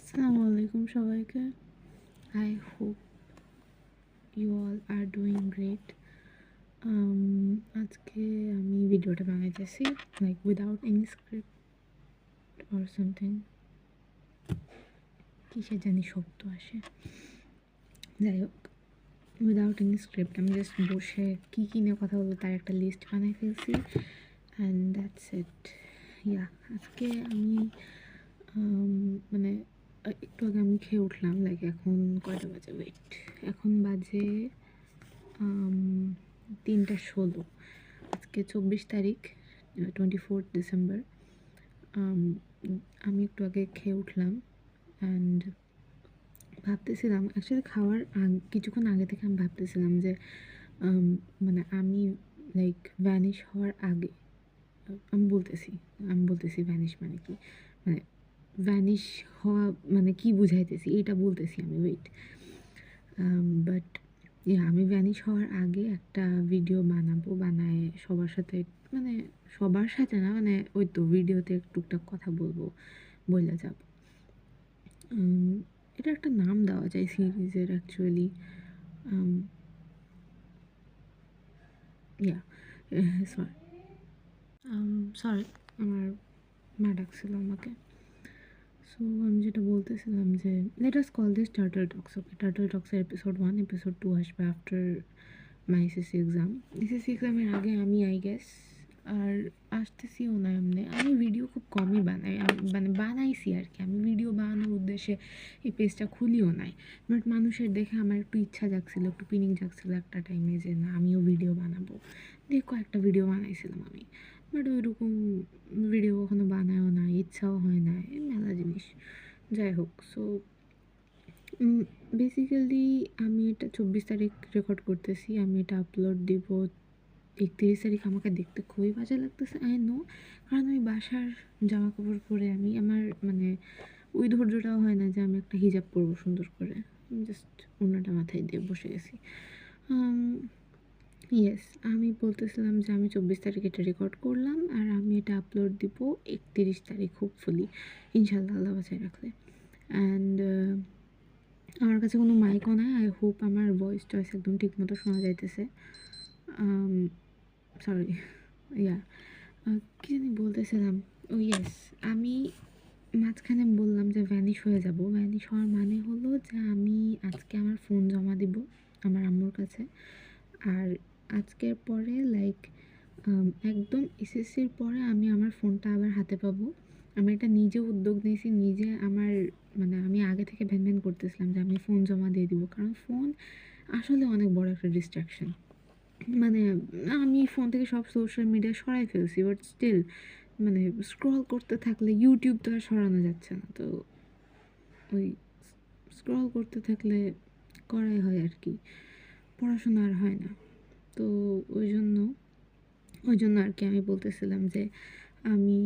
আসসালামু আলাইকুম সবাইকে। I hope you all are doing great. আজকে আমি ভিডিওটা বানাইতেছি like without any script or something. কিসের জানি শব্দ আসে, যাই হোক, উইদাউট এনি স্ক্রিপ্ট আমি জাস্ট বসে কী কী নিয়ে কথা বলবো তার একটা লিস্ট বানাই ফেলছি অ্যান্ড দ্যাটস ইট। ইয়া, আজকে আমি মানে একটু আগে আমি খেয়ে উঠলাম। লাইক এখন কয়টা বাজে, ওয়েট, এখন বাজে 3টা 16। আজকে 24 তারিখ, 24 ডিসেম্বর। আমি একটু আগে খেয়ে উঠলাম অ্যান্ড ভাবতেছিলাম, অ্যাকচুয়ালি খাওয়ার কিছুক্ষণ আগে থেকে আমি ভাবতেছিলাম যে মানে আমি লাইক ভ্যানিশ হওয়ার আগে আমি বলতেছি ভ্যানিশ মানে কি, মানে ভ্যানিশ হওয়া মানে কি বুঝাইতেছি এটা বলতেছি আমি, ওয়েট। বাট আমি ভ্যানিশ হওয়ার আগে একটা ভিডিও বানায় সবার সাথে, মানে সবার সাথে না, মানে ওই তো ভিডিওতে টুকটাক কথা বলবো, বইলা যাব। এটা একটা নাম দেওয়া যায় সিরিজের অ্যাকচুয়ালি। ইয়া সরি, আমার মা ডাকছিল আমাকে। সো আমি যেটা বলতেছিলাম যে let us call this turtle talks. Okay, turtle টক্সের এপিসোড 1, এপিসোড 2 আসবে আফটার মাই এসএসসি এক্সাম। এসএসসি এক্সামের আগে আমি আই গেস আর আসতেছিও না। এমনি আমি ভিডিও খুব কমই বানাই, মানে বানাইছি আর কি। আমি ভিডিও বানানোর উদ্দেশ্যে এই পেজটা খুলিও নাই, বাট মানুষের দেখে আমার একটু ইচ্ছা জাগছিল, একটু পিনিং জাগছিল একটা টাইমে যে না আমিও ভিডিও বানাবো। দেখো একটা ভিডিও বানাইছিলাম আমি, বাট ওইরকম ভিডিও কখনো বানায়ও না, ইচ্ছাও হয় না, এই মেলা জিনিস। যাই হোক, সো বেসিক্যালি আমি এটা 24 তারিখ রেকর্ড করতেছি, আমি এটা আপলোড দিব 31 তারিখ। আমাকে দেখতে খুবই বাজে লাগতেছে, আই নো, কারণ আমি বাসার জামা কাপড় পরে আমি আমার মানে ওই ধৈর্যটাও হয় না যে আমি একটা হিজাব পরবো সুন্দর করে। আমি জাস্ট অন্যটা মাথায় দিয়ে বসে গেছি। ইয়েস, আমি বলতেছিলাম যে আমি 24 তারিখ এটা রেকর্ড করলাম আর আমি এটা আপলোড দিব 31 তারিখ, হোপফুলি, ইনশাল্লাহ, আল্লাহ বাঁচায় রাখলে। অ্যান্ড আমার কাছে কোনো মাইকও নাই, আই হোপ আমার ভয়েস টয়েস একদম ঠিক মতো শোনা যাইতেছে। সরি, ইয়া, কী জানি বলতেছিলাম, ও ইয়েস, আমি মাঝখানে বললাম যে ভ্যানিশ হয়ে যাব। ভ্যানিশ হওয়ার মানে হলো যে আমি আজকে আমার ফোন জমা দিব আমার আম্মুর কাছে। আর আজকের পরে লাইক একদম এসএসসির পরে আমি আমার ফোনটা আবার হাতে পাবো। আমি এটা নিজে উদ্যোগ নিয়েছি, নিজে আমার মানে আমি আগে থেকে ভ্যান করতেছিলাম যে আমি ফোন জমা দিয়ে দিব, কারণ ফোন আসলে অনেক বড় একটা ডিস্ট্র্যাকশন। মানে আমি ফোন থেকে সব সোশ্যাল মিডিয়া সরাই ফেলছি, বাট স্টিল মানে স্ক্রল করতে থাকলে ইউটিউব তো আর সরানো যাচ্ছে না, তো ওই স্ক্রল করতে থাকলে করাই হয় আর কি, পড়াশোনা আর হয় না। তো ওই জন্য আর কি আমি বলতেছিলাম যে আমি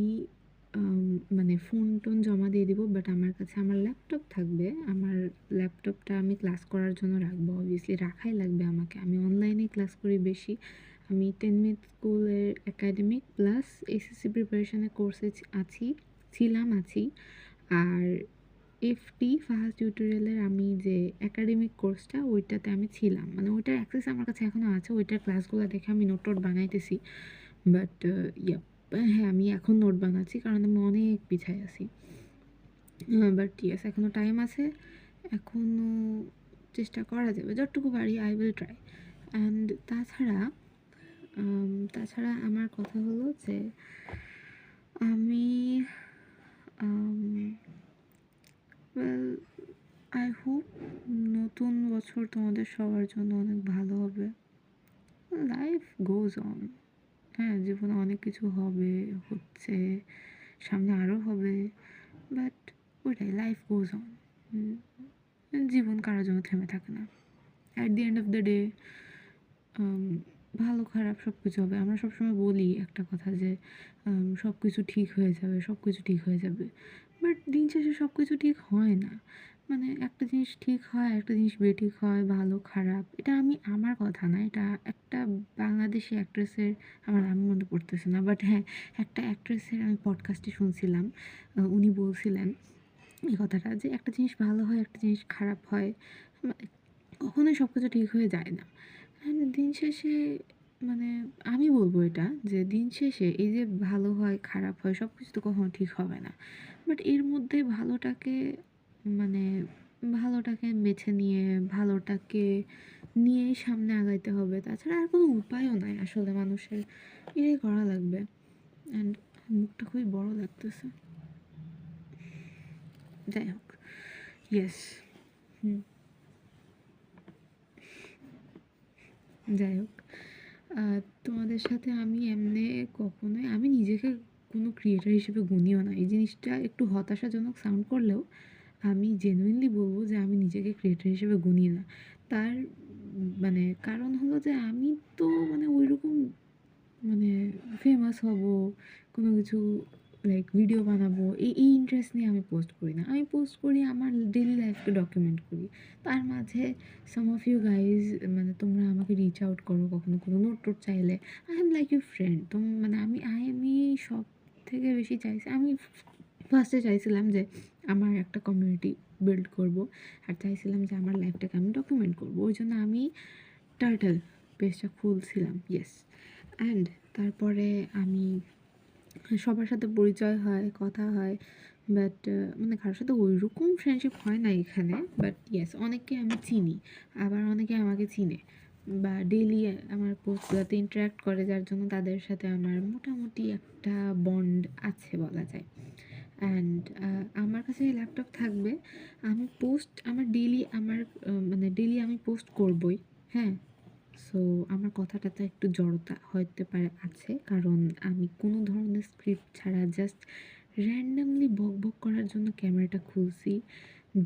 মানে ফোন টোন জমা দিয়ে দিব, বাট আমার কাছে আমার ল্যাপটপ থাকবে। আমার ল্যাপটপটা আমি ক্লাস করার জন্য রাখবো, অবভিয়াসলি রাখাই লাগবে আমাকে। আমি অনলাইনে ক্লাস করি বেশি। আমি 10 মিনিট স্কুলের একাডেমিক প্লাস এসএসসি প্রিপারেশনের কোর্সে আছি। আর এফটি ফাহাদ টিউটোরিয়ালের আমি যে একাডেমিক কোর্সটা ওইটাতে আমি ছিলাম, মানে ওইটার অ্যাক্সেস আমার কাছে এখনও আছে। ওইটার ক্লাসগুলো দেখে আমি নোট বানাইতেছি, বাট হ্যাঁ, আমি এখন নোট বানাচ্ছি কারণ আমি অনেক পিছায় আছি। বাট ইয়েস, এখনও টাইম আছে, এখনও চেষ্টা করা যাবে, যতটুকু পারি আই উইল ট্রাই। অ্যান্ড তাছাড়া আমার কথা হলো যে আমি ওয়েল, আই হোপ নতুন বছর তোমাদের সবার জন্য অনেক ভালো হবে। Life goes on. হ্যাঁ, জীবনে অনেক কিছু হবে, হচ্ছে, সামনে আরও হবে, বাট ওইটাই, লাইফ গোজ অন। জীবন কারোর জন্য থেমে থাকে না। At the end of the day ভালো খারাপ সব কিছু হবে। আমরা সবসময় বলি একটা কথা যে সব কিছু ঠিক হয়ে যাবে, সব কিছু ঠিক হয়ে যাবে, বাট দিন শেষে সব কিছু ঠিক হয় না। মানে একটা জিনিস ঠিক হয়, একটা জিনিস বেঠিক হয়, ভালো খারাপ। এটা আমার কথা না, এটা একটা বাংলাদেশি অ্যাক্ট্রেসের, আমার নাম মনে পড়তেছে না, বাট হ্যাঁ, একটা অ্যাক্ট্রেসের আমি পডকাস্টে শুনছিলাম, উনি বলছিলেন এই কথাটা যে একটা জিনিস ভালো হয়, একটা জিনিস খারাপ হয়, মানে কখনোই সব কিছু ঠিক হয়ে যায় না। দিন শেষে মানে আমি বলবো এটা যে দিন শেষে এই যে ভালো হয় খারাপ হয় সব কিছু তো কখনো ঠিক হবে না, বাট এর মধ্যে ভালোটাকে মানে ভালোটাকে বেছে নিয়ে ভালোটাকে নিয়েই সামনে আগাইতে হবে, তাছাড়া আর কোনো উপায়ও নাই আসলে মানুষের, এটাই করা লাগবে। অ্যান্ড মুখটা খুবই বড় লাগতেছে, যাই হোক। ইয়েস। হুম। যাই হোক, তোমাদের সাথে আমি এমনি কখনোই আমি নিজেকে কোনো ক্রিয়েটার হিসেবে গুনিও না। এই জিনিসটা একটু হতাশাজনক সাউন্ড করলেও আমি জেনুইনলি বলবো যে আমি নিজেকে ক্রিয়েটার হিসেবে গুনি না। তার মানে কারণ হলো যে আমি তো মানে ওইরকম মানে ফেমাস হব, কোনো কিছু লাইক ভিডিও বানাবো এই ইন্টারেস্ট নিয়ে আমি পোস্ট করি না। আমি পোস্ট করি আমার ডেইলি লাইফকে ডকুমেন্ট করি। তার মাঝে সাম অফ ইউ গাইজ মানে তোমরা আমাকে রিচ আউট করো কখনো কোনো নোট টোট চাইলে, I am like you friend. তো মানে আমি সব থেকে বেশি চাইছি, আমি ফার্স্টে চাইছিলাম যে আমার একটা কমিউনিটি বিল্ড করব, আর চাইছিলাম যে আমার লাইফটাকে আমি ডকুমেন্ট করব। ওই জন্য আমি টার্টল পেজটা খুলছিলাম। ইয়েস। অ্যান্ড তারপরে আমি সবার সাথে পরিচয় হয়, কথা হয়, বাট মানে কারোর সাথে ওইরকম ফ্রেন্ডশিপ হয় না এখানে। বাট ইয়েস, অনেককে আমি চিনি, আবার অনেকে আমাকে চিনে বা ডেইলি আমার পোস্টগুলোতে ইন্টারাক্ট করে, যার জন্য তাদের সাথে আমার মোটামুটি একটা বন্ড আছে বলা যায়। অ্যান্ড আমার কাছে ল্যাপটপ থাকবে, আমি পোস্ট আমার ডেইলি আমার মানে ডেইলি আমি পোস্ট করবই। হ্যাঁ, সো আমার কথাটাতে একটু জড়তা হতে পারে আছে, কারণ আমি কোনো ধরনের স্ক্রিপ্ট ছাড়া জাস্ট র্যান্ডামলি বক বক করার জন্য ক্যামেরাটা খুলছি।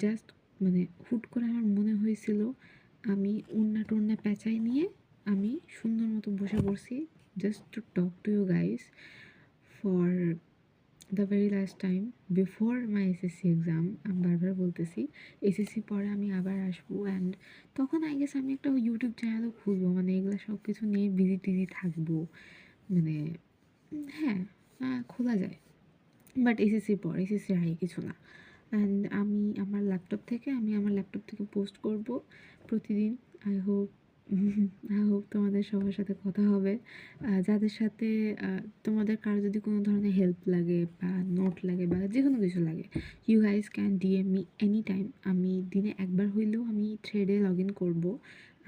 জাস্ট মানে হুট করে আমার মনে হয়েছিল, আমি ওড়না টোড়না পেঁচাই নিয়ে আমি সুন্দর মতো বসে পড়ছি just to talk to you guys for the very last time before my SSC exam. আমি বারবার বলতেছি এসএসসি পরে আমি আবার আসবো, অ্যান্ড তখন আই গেস আমি একটা ইউটিউব চ্যানেলও খুলবো, মানে এগুলো সব কিছু নিয়ে বিজি টিজি থাকবো। মানে হ্যাঁ, খোলা যায়, বাট এসএসসির পর, এসএসসির আগে কিছু না। অ্যান্ড আমি আমার ল্যাপটপ থেকে পোস্ট করব প্রতিদিন। আই হোপ আই হোপ তোমাদের সবার সাথে কথা হবে, যাদের সাথে তোমাদের কারো যদি কোনো ধরনের হেল্প লাগে বা নোট লাগে বা যে কোনো কিছু লাগে, you guys can DM me any time. আমি দিনে একবার হইলেও আমি থ্রেডে লগ ইন করবো,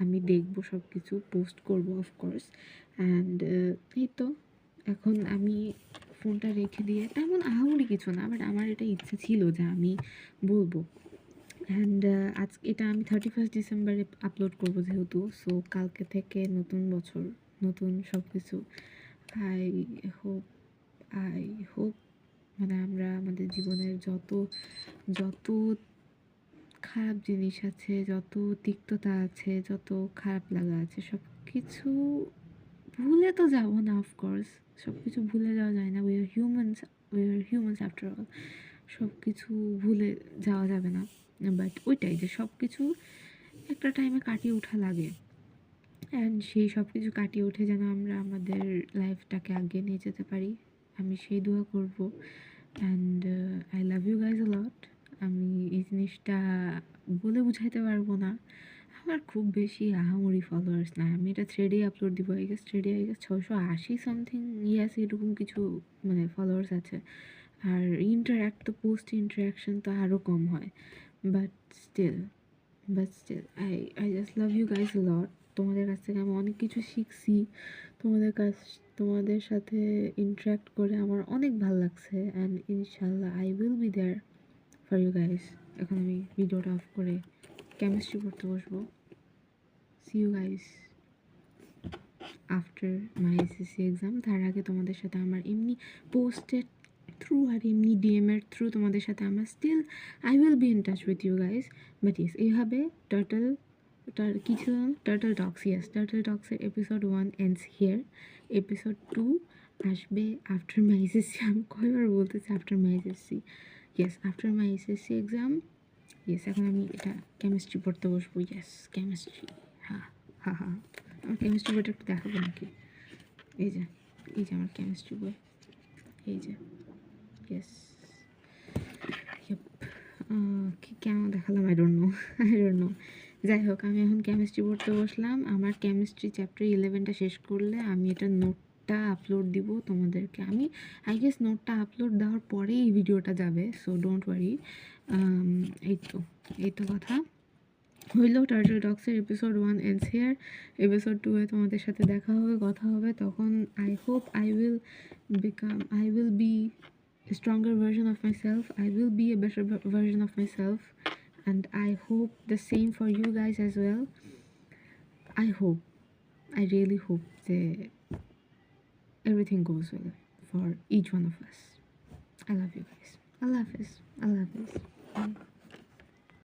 আমি দেখবো সব কিছু, পোস্ট করবো অফকোর্স। অ্যান্ড এই তো, এখন আমি ফোনটা রেখে দিয়ে, তেমন আহামরি কিছু না, বাট আমার এটা ইচ্ছে ছিল যে আমি বলবো। অ্যান্ড এটা আমি 31 ডিসেম্বরে আপলোড করবো যেহেতু, সো কালকে থেকে নতুন বছর, নতুন সব কিছু। আই হোপ আই হোপ মানে আমরা আমাদের জীবনের যত যত খারাপ জিনিস আছে, যত তিক্ততা আছে, যত খারাপ লাগা আছে, সব কিছু ভুলে তো যাবো না অফকোর্স। সব কিছু ভুলে যাওয়া যায় না, we are humans after all. সব কিছু ভুলে যাওয়া যাবে না, বাট ওইটাই যে সব কিছু একটা টাইমে কাটিয়ে ওঠা লাগে। অ্যান্ড সেই সব কিছু কাটিয়ে উঠে যেন আমরা আমাদের লাইফটাকে আগিয়ে নিয়ে যেতে পারি, আমি সেই দোয়া করব। And I love you guys a lot. আমি এই জিনিসটা বলে বুঝাইতে পারবো না, আমার খুব বেশি আহামরি ফলোয়ার্স না। আমি এটা থ্রেডে আপলোড দিব, আই গেস 680 সামথিং, ইয়াস এরকম কিছু মানে ফলোয়ার্স আছে। আর পোস্ট ইন্টারাকশন তো আরও কম হয়, but still I just love you guys a lot. তোমাদের কাছ থেকে আমি অনেক কিছু শিখছি, তোমাদের সাথে ইন্টারাক্ট করে আমার অনেক ভালো লাগছে, অ্যান্ড ইনশাল্লাহ I will be there for you guys. এখন আমি ভিডিওটা অফ করে কেমিস্ট্রি পড়তে বসবো। See you guys after my SSC exam. তার আগে তোমাদের সাথে আমার এমনি পোস্টের থ্রু আর এমনি ডিএমের থ্রু তোমাদের সাথে আমার still I will be in touch with you guys. But yes, এইভাবে কী ছিল, টার্টল টক্স, ইয়েস টার্টল টক্সের এপিসোড 1 এন্ডস হিয়ার। এপিসোড 2 আসবে আফটার মাই এসএসসি। আমি কয়বার বলতেছি after my SSC, yes after my SSC exam. Yes, এখন আমি এটা কেমিস্ট্রি পড়তে বসবো। ইয়েস কেমিস্ট্রি, হ্যাঁ হ্যাঁ হ্যাঁ, আমার কেমিস্ট্রি বইটা একটু দেখাবো নাকি? এই যে আমার কেমিস্ট্রি বই, এই যে, ইয়েস, কেন দেখালাম আই ডোন্ট নো। যাই হোক, আমি এখন কেমিস্ট্রি পড়তে বসলাম। আমার কেমিস্ট্রি চ্যাপ্টার 11টা শেষ করলে আমি এটার নোটটা আপলোড দিব তোমাদেরকে। আমি আই গেস নোটটা আপলোড দেওয়ার পরেই এই ভিডিওটা যাবে, সো ডোন্ট ওয়ারি। এই তো কথা হইলো। টার্টল টক্সের এপিসোড 1 এন্ডস হিয়ার। এপিসোড 2-এ তোমাদের সাথে দেখা হবে, কথা হবে। তখন I hope I will be a stronger version of myself. I will be a better version of myself, and I hope the same for you guys as well. I really hope that everything goes well for each one of us. I love you guys. Allah Hafiz.